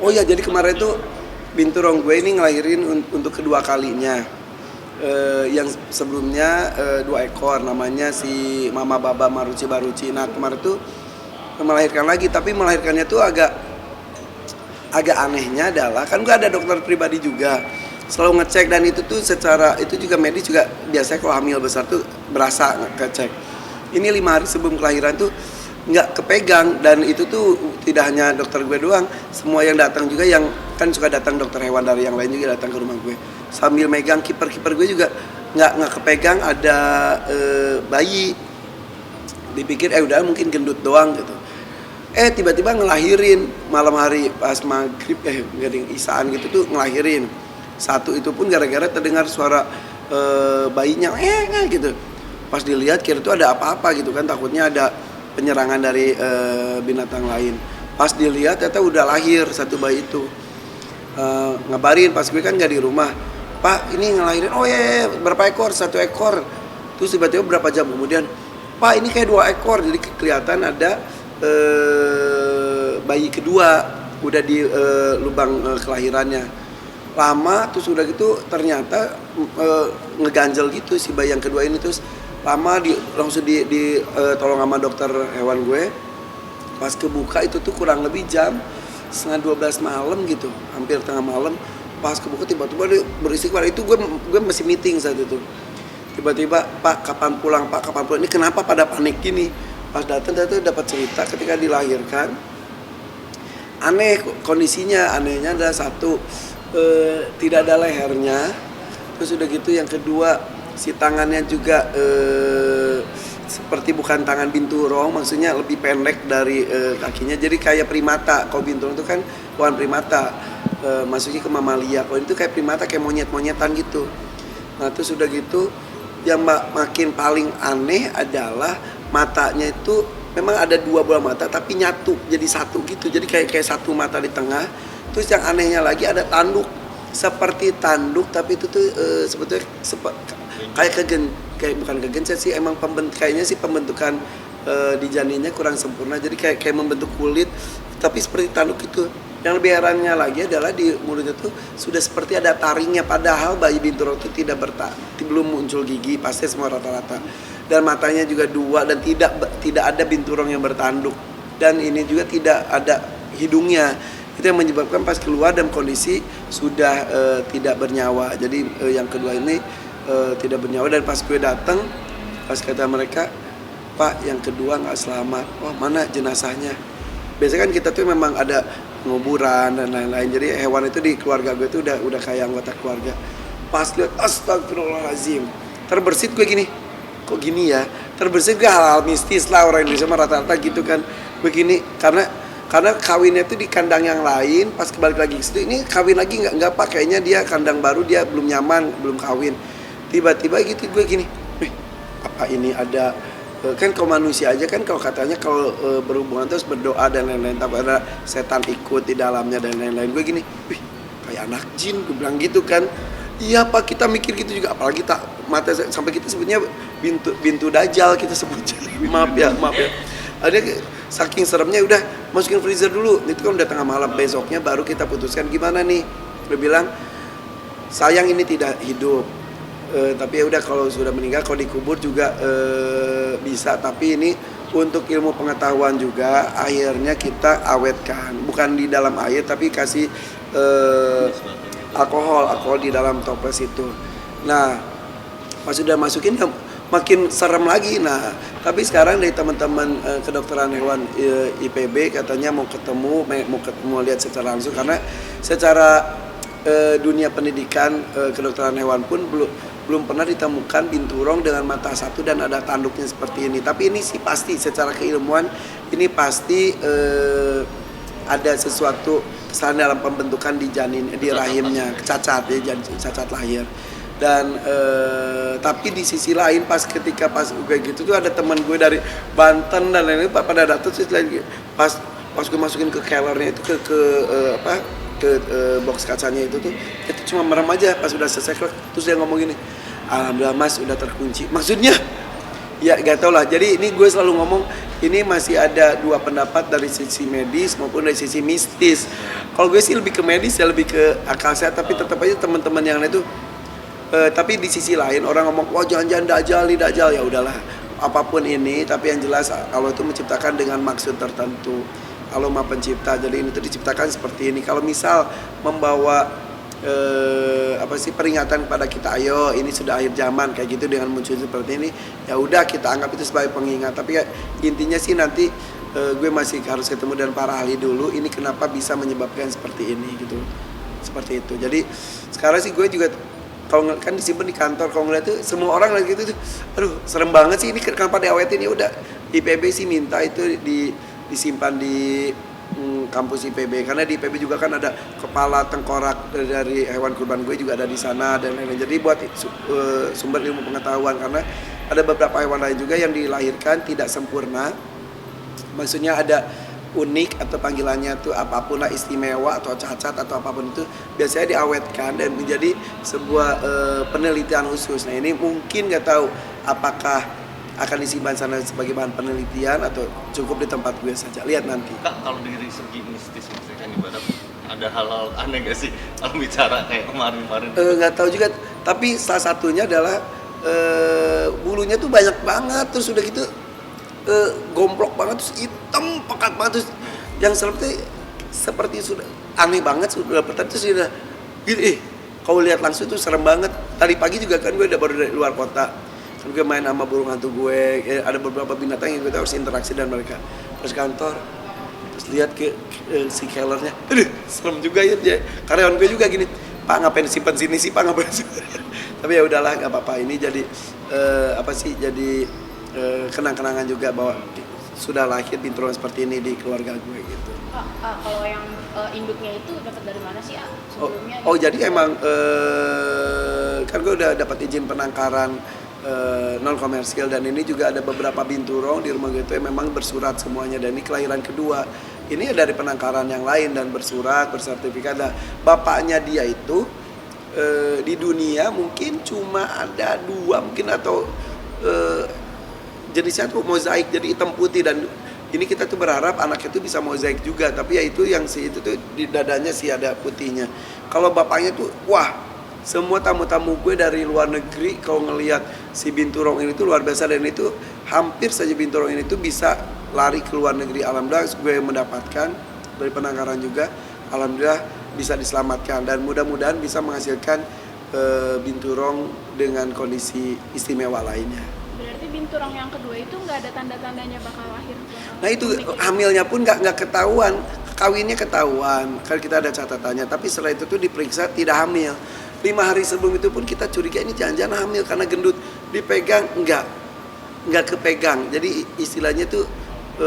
Oh ya, jadi kemarin tuh binturong gue ini ngelahirin untuk kedua kalinya. Yang sebelumnya 2 ekor, namanya si Mama Baba Maruci Baruci. Nah kemarin tuh melahirkan lagi, tapi melahirkannya tuh agak anehnya adalah kan gue ada dokter pribadi juga, selalu ngecek, dan itu tuh secara itu juga medis juga biasanya kalau hamil besar tuh berasa ngecek. Ini 5 hari sebelum kelahiran tuh nggak kepegang, dan itu tuh tidak hanya dokter gue doang, semua yang datang juga, yang kan suka datang dokter hewan dari yang lain juga datang ke rumah gue sambil megang kiper gue juga nggak kepegang ada bayi. Dipikir udah mungkin gendut doang gitu. Tiba-tiba ngelahirin malam hari pas maghrib gading isaan gitu tuh ngelahirin. Satu itu pun gara-gara terdengar suara bayinya gitu. Pas dilihat kira itu ada apa-apa gitu kan, takutnya ada penyerangan dari binatang lain. Pas dilihat ternyata udah lahir satu bayi itu. Ngabarin pas gue kan gak di rumah, Pak ini ngelahirin, berapa ekor? 1 ekor. Terus tiba-tiba berapa jam kemudian, Pak ini kayak 2 ekor. Jadi kelihatan ada bayi kedua udah di lubang kelahirannya lama. Terus udah gitu ternyata ngeganjel gitu si bayi yang kedua ini. Terus lama langsung tolong sama dokter hewan gue. Pas kebuka itu tuh kurang lebih jam 11:30 malam gitu, hampir tengah malam. Pas kebuka tiba-tiba dia beristighfar. Itu gue masih meeting saat itu. Tiba-tiba, Pak kapan pulang, Pak kapan pulang. Ini kenapa pada panik gini? Pas datang dapat cerita ketika dilahirkan aneh kondisinya. Anehnya adalah satu, tidak ada lehernya. Terus udah gitu yang kedua, si tangannya juga seperti bukan tangan binturong, maksudnya lebih pendek dari kakinya, jadi kayak primata. Kalau binturong itu kan bukan primata, maksudnya ke mamalia. Kalau itu kayak primata, kayak monyet-monyetan gitu. Nah terus udah gitu yang makin paling aneh adalah matanya itu memang ada 2 bola mata tapi nyatu jadi satu gitu, jadi kayak satu mata di tengah. Terus yang anehnya lagi ada tanduk, seperti tanduk, tapi itu tuh sebetulnya kayak bukan kegencet sih, emang kayaknya sih pembentukan di janinnya kurang sempurna, jadi kayak membentuk kulit tapi seperti tanduk itu. Yang lebih herannya lagi adalah di mulutnya tuh sudah seperti ada taringnya, padahal bayi binturong itu belum muncul gigi, pasti semua rata-rata. Dan matanya juga 2 dan tidak ada binturong yang bertanduk, dan ini juga tidak ada hidungnya. Itu yang menyebabkan pas keluar dalam kondisi sudah tidak bernyawa. Jadi yang kedua ini tidak bernyawa, dan pas gue datang, pas kata mereka, Pak yang kedua nggak selamat. Wah mana jenazahnya? Biasanya kan kita tuh memang ada penguburan dan lain-lain, jadi hewan itu di keluarga gue tuh udah kayak anggota keluarga. Pas lihat astagfirullahaladzim, terbersit gue gini, kok gini ya? Terbersit gue hal-hal mistis lah, orang Indonesia rata-rata gitu kan begini, karena kawinnya itu di kandang yang lain. Pas kebalik lagi ke situ, ini kawin lagi nggak Pak, kayaknya dia kandang baru, dia belum nyaman, belum kawin. Tiba-tiba gitu gue gini, apa ini ada, kan kalau manusia aja kan kalau katanya kalau berhubungan terus berdoa dan lain-lain, tapi ada setan ikut di dalamnya dan lain-lain. Gue gini, kayak anak jin, gue bilang gitu kan. Iya Pak, kita mikir gitu juga, apalagi mata sampai kita sebutnya bintu dajjal kita sebutnya. maaf ya ada saking seremnya. Udah masukin freezer dulu, itu kan udah tengah malam. Besoknya baru kita putuskan gimana nih. Gue bilang sayang ini tidak hidup, tapi ya udah kalau sudah meninggal, kalau dikubur juga bisa, tapi ini untuk ilmu pengetahuan juga akhirnya kita awetkan, bukan di dalam air tapi kasih alkohol di dalam toples itu. Nah pas sudah masukin makin serem lagi. Nah tapi sekarang dari teman-teman kedokteran hewan IPB katanya mau ketemu lihat secara langsung, karena secara dunia pendidikan kedokteran hewan pun belum pernah ditemukan binturong dengan mata satu dan ada tanduknya seperti ini. Tapi ini sih pasti secara keilmuan ini pasti ada sesuatu kesalahan dalam pembentukan di janin, di rahimnya, cacat lahir. Dan tapi di sisi lain pas gue gitu tuh ada teman gue dari Banten dan lain-lain pada datang. Terus pas gue masukin ke kellernya itu ke box kacanya itu cuma merem aja. Pas udah selesai terus dia ngomong gini, alhamdulillah Mas udah terkunci. Maksudnya Ya gak tau lah, jadi ini gue selalu ngomong ini masih ada dua pendapat dari sisi medis maupun dari sisi mistis. Kalau gue sih lebih ke medis ya, lebih ke akal sehat, tapi tetap aja teman-teman yang lain itu tapi di sisi lain orang ngomong wah jangan-jangan dajal ya udahlah apapun ini, tapi yang jelas Allah itu menciptakan dengan maksud tertentu. Allah Maha Pencipta, jadi ini tuh diciptakan seperti ini. Kalau misal membawa peringatan kepada kita, ayo ini sudah akhir zaman kayak gitu dengan muncul seperti ini, ya udah kita anggap itu sebagai pengingat. Tapi ya, intinya sih nanti gue masih harus ketemu dengan para ahli dulu ini kenapa bisa menyebabkan seperti ini gitu, seperti itu. Jadi sekarang sih gue juga kalau kan disimpan di kantor, kalau ngeliat tuh semua orang lagi gitu tuh, aduh serem banget sih ini kenapa diawetin. Ya udah IPB sih minta itu disimpan di kampus IPB, karena di IPB juga kan ada kepala tengkorak dari hewan kurban gue juga ada di sana dan lain-lain. Jadi buat sumber ilmu pengetahuan, karena ada beberapa hewan lain juga yang dilahirkan tidak sempurna, maksudnya ada unik atau panggilannya tuh apapun lah, istimewa atau cacat atau apapun itu biasanya diawetkan dan menjadi sebuah penelitian khusus. Nah ini mungkin nggak tahu apakah akan disimpan sana sebagai bahan penelitian atau cukup di tempat gue saja, lihat nanti. Kak, kalau dari segi mistis maksudnya kan ibarat ada hal-hal aneh gak sih kalau bicara kayak kemarin-kemarin? Nggak tahu juga, tapi salah satunya adalah bulunya tuh banyak banget, terus udah gitu gomplok banget, terus hitam pekat banget, terus yang seperti sudah aneh banget, sudah pertama terus sudah gitu, kalau lihat langsung tuh serem banget. Tadi pagi juga kan gue udah baru dari luar kota, kan gue main sama burung hantu gue, ada beberapa binatang yang gue harus interaksi dengan mereka. Terus kantor, terus lihat ke si kellernya, aduh serem juga ya, karyawan gue juga gini, Pak ngapain simpan sini sih Pak, ngapain simpan? Tapi ya udahlah nggak apa-apa, ini jadi jadi kenang-kenangan juga bahwa sudah lahir binturong seperti ini di keluarga gue gitu. Kalau yang induknya itu dapat dari mana sih sebelumnya? Jadi emang kan gue udah dapat izin penangkaran non komersial, dan ini juga ada beberapa binturong di rumah gue itu yang memang bersurat semuanya, dan ini kelahiran kedua. Ini dari penangkaran yang lain dan bersurat, bersertifikat. Nah, bapaknya dia itu di dunia mungkin cuma ada 2 mungkin, atau jenisnya tuh mozaik, jadi hitam putih, dan ini kita tuh berharap anak itu bisa mozaik juga, tapi ya itu yang si itu tuh di dadanya sih ada putihnya. Kalau bapaknya tuh wah, semua tamu-tamu gue dari luar negeri kalau ngelihat si binturong ini tuh luar biasa, dan itu hampir saja binturong ini tuh bisa lari ke luar negeri. Alhamdulillah gue mendapatkan dari penangkaran juga, alhamdulillah bisa diselamatkan, dan mudah-mudahan bisa menghasilkan binturong dengan kondisi istimewa lainnya. Berarti binturong yang kedua itu nggak ada tanda-tandanya bakal lahir? Nah itu hamilnya pun nggak ketahuan, kawinnya ketahuan, kan kita ada catatannya, tapi setelah itu tuh diperiksa tidak hamil. 5 hari sebelum itu pun kita curiga ini jangan-jangan hamil, karena gendut, dipegang nggak kepegang, jadi istilahnya tuh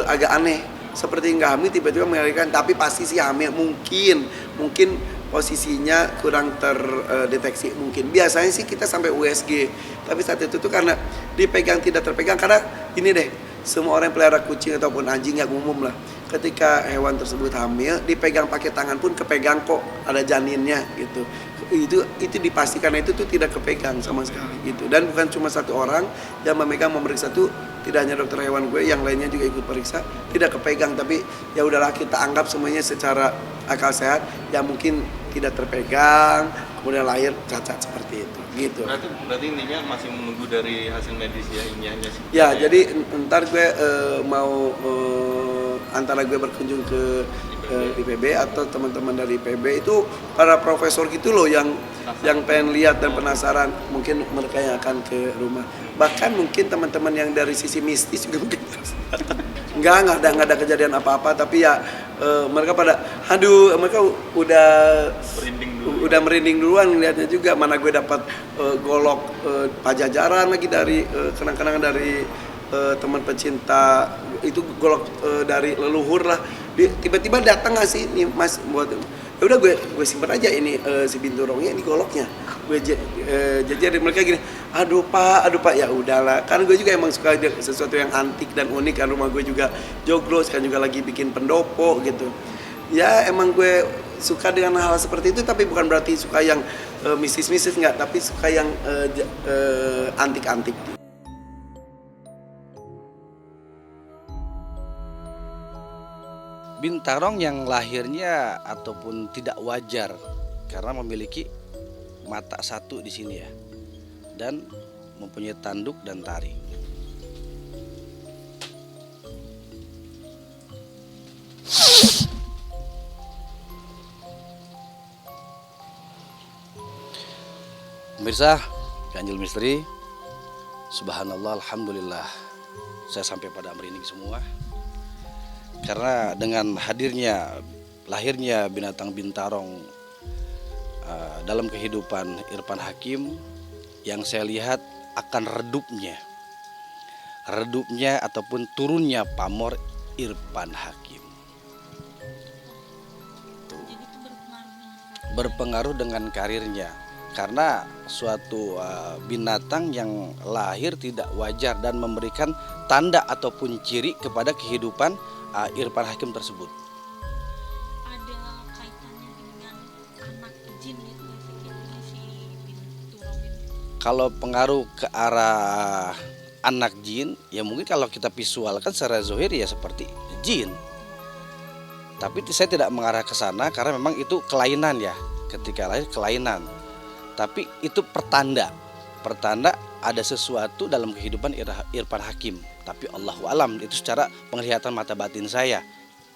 agak aneh, seperti nggak hamil tiba-tiba melahirkan, tapi pasti sih hamil. Mungkin posisinya kurang terdeteksi mungkin. Biasanya sih kita sampai USG, tapi saat itu tuh karena dipegang tidak terpegang, karena ini deh, semua orang yang pelihara kucing ataupun anjing yang umum lah, ketika hewan tersebut hamil dipegang pakai tangan pun kepegang kok, ada janinnya gitu. Itu dipastikan, itu tuh tidak kepegang sama sekali gitu. Dan bukan cuma satu orang yang memeriksa tuh, tidak hanya dokter hewan gue, yang lainnya juga ikut periksa, tidak kepegang. Tapi ya udahlah, kita anggap semuanya secara akal sehat, yang mungkin tidak terpegang kemudian lahir cacat seperti itu gitu. Berarti intinya masih menunggu dari hasil medis ya, ilmiahnya sih. Ya, jadi ntar gue mau antara gue berkunjung ke IPB atau teman-teman dari IPB itu para profesor gitu loh yang pengen lihat dan penasaran, mungkin mereka yang akan ke rumah. Bahkan mungkin teman-teman yang dari sisi mistis juga mungkin nggak ada kejadian apa-apa, tapi ya mereka pada mereka udah merinding duluan ngelihatnya juga. Mana gue dapat golok pajajaran lagi dari kenang-kenangan dari teman pecinta itu, golok dari leluhur lah. Tiba-tiba datang ngasih nih Mas, buat ya udah gue simpan aja ini si binturongnya, ini goloknya gue jadi mereka gini, aduh pak, ya udahlah, kan gue juga emang suka sesuatu yang antik dan unik kan. Rumah gue juga joglos kan, juga lagi bikin pendopo gitu ya. Emang gue suka dengan hal seperti itu, tapi bukan berarti suka yang mistis-mistis, enggak, tapi suka yang antik-antik. Bintarong yang lahirnya ataupun tidak wajar karena memiliki mata satu di sini ya, dan mempunyai tanduk dan taring. Pemirsa Ganjil Misteri, subhanallah, alhamdulillah, saya sampai pada merinding semua. Karena dengan hadirnya, lahirnya binatang Bintarong dalam kehidupan Irfan Hakim, yang saya lihat akan redupnya ataupun turunnya pamor Irfan Hakim. Tuh. Berpengaruh dengan karirnya, karena suatu binatang yang lahir tidak wajar dan memberikan tanda ataupun ciri kepada kehidupan Irfan Hakim tersebut. Ada kaitannya dengan anak jin itu si Binturong ini? Kalau pengaruh ke arah anak jin, ya mungkin kalau kita visualkan secara zohir ya seperti jin. Tapi saya tidak mengarah ke sana karena memang itu kelainan ya, ketika lahir kelainan. Tapi itu pertanda ada sesuatu dalam kehidupan Irfan Hakim. Tapi Allahu alam, itu secara penglihatan mata batin saya.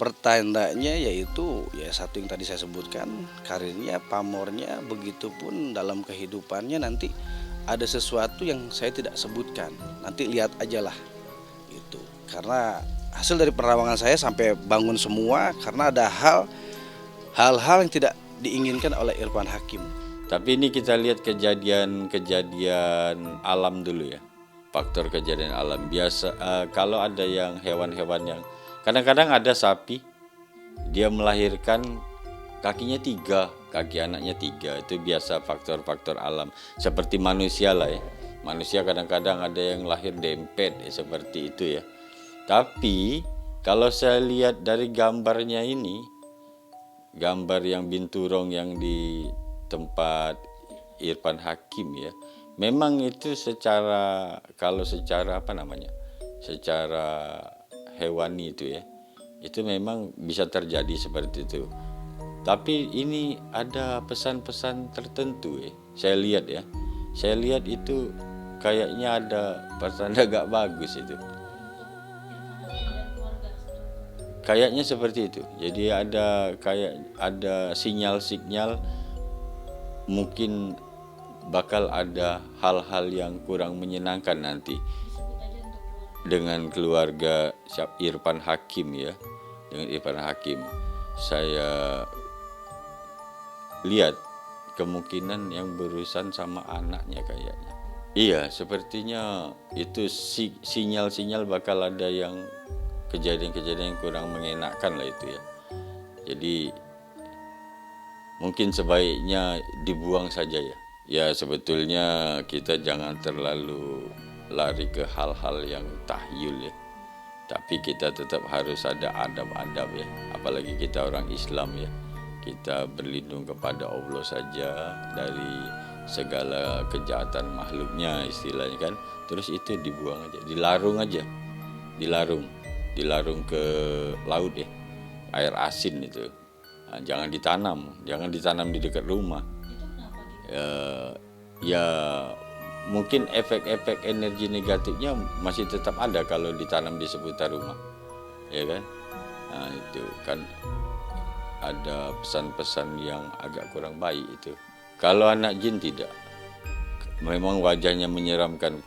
Pertandanya yaitu ya satu yang tadi saya sebutkan, karirnya, pamornya, begitupun dalam kehidupannya nanti ada sesuatu yang saya tidak sebutkan. Nanti lihat aja lah itu. Karena hasil dari perawangan saya sampai bangun semua karena ada hal-hal yang tidak diinginkan oleh Irfan Hakim. Tapi ini kita lihat kejadian alam dulu ya. Faktor kejadian alam biasa. Kalau ada yang hewan-hewan yang kadang-kadang ada sapi, dia melahirkan kakinya 3, kaki anaknya 3. Itu biasa faktor-faktor alam. Seperti manusia lah ya. Manusia kadang-kadang ada yang lahir dempet seperti itu ya. Tapi kalau saya lihat dari gambarnya ini, gambar yang Binturong yang di tempat Irfan Hakim ya, memang itu secara hewani itu ya, itu memang bisa terjadi seperti itu. Tapi ini ada pesan-pesan tertentu ya. Saya lihat itu kayaknya ada pertanda gak bagus itu. Kayaknya seperti itu. Jadi ada sinyal-sinyal mungkin bakal ada hal-hal yang kurang menyenangkan nanti dengan keluarga Irfan Hakim ya. Dengan Irfan Hakim saya lihat kemungkinan yang berurusan sama anaknya kayaknya. Iya, sepertinya itu sinyal-sinyal bakal ada yang kejadian-kejadian yang kurang mengenakan lah itu ya. Jadi mungkin sebaiknya dibuang saja ya. Ya sebetulnya kita jangan terlalu lari ke hal-hal yang tahyul ya. Tapi kita tetap harus ada adab-adab ya. Apalagi kita orang Islam ya. Kita berlindung kepada Allah saja dari segala kejahatan makhluknya istilahnya kan. Terus itu dibuang aja, dilarung aja. Dilarung ke laut ya. Air asin itu. Nah, jangan ditanam di dekat rumah. Ya mungkin efek-efek energi negatifnya masih tetap ada kalau ditanam di seputar rumah, ya kan? Nah itu kan ada pesan-pesan yang agak kurang baik itu. Kalau anak jin tidak, memang wajahnya menyeramkan,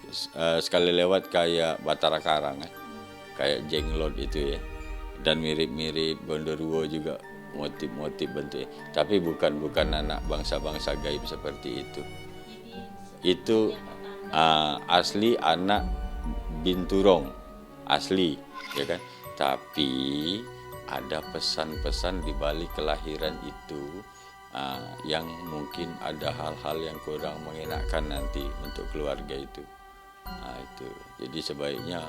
sekali lewat kayak Batara Karang, kayak Jenglot itu ya, dan mirip-mirip Gondoruo juga. Motif-motif bentuknya, tapi bukan anak bangsa-bangsa gaib seperti itu. Itu asli anak Binturong, asli, ya kan? Tapi ada pesan-pesan di balik kelahiran itu yang mungkin ada hal-hal yang kurang mengenakan nanti untuk keluarga itu. Itu. Jadi sebaiknya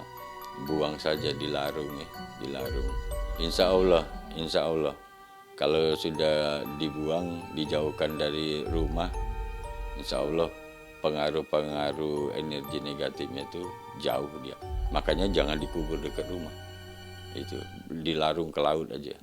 buang saja, dilarung ya, dilarung. Insya Allah. Kalau sudah dibuang, dijauhkan dari rumah, insya Allah pengaruh-pengaruh energi negatifnya itu jauh dia. Makanya jangan dikubur dekat rumah. Itu dilarung ke laut aja.